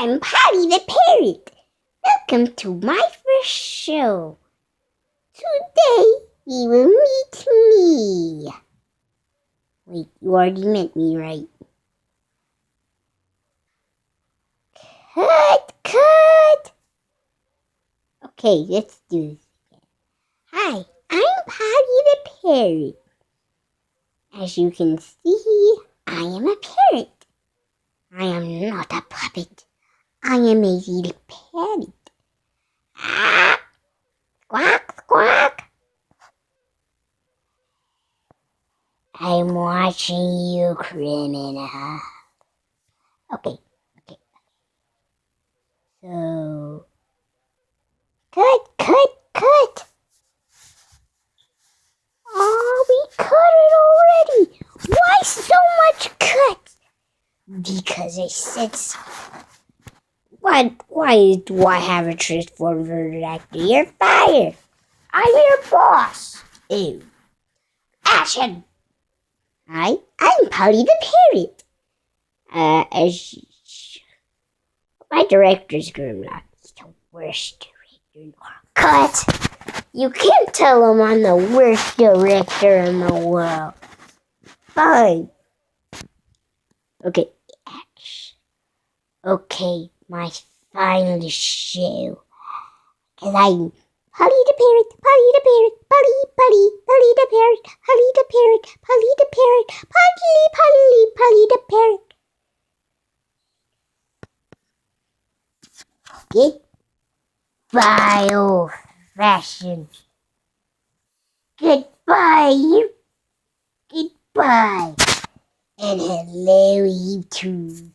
I'm Polly the parrot. Welcome to my first show. Today you will meet me. Wait, you already met me, right? Cut! Okay, let's do this again. Hi, I'm Polly the parrot. As you can see, I am a parrot. I am not a puppet. I am a little parrot. Ah! Squawk, squawk. I'm watching you, criminal. Okay. So, cut. Oh, we cut it already. Why so much cut? Because I said so. Why do I have a transformer actor? You're fired. I'm your boss. Ew. Action. Hi, I'm Polly the parrot. As my director's Grimlock. He's the worst director. Cut. You can't tell him I'm the worst director in the world. Fine. Okay, action. Okay, my final show. Cause I'm Polly the parrot, Polly the parrot, Polly the parrot, Polly the parrot, Polly the parrot, Polly the parrot. Goodbye, old fashioned. Goodbye, goodbye. And hello, YouTube.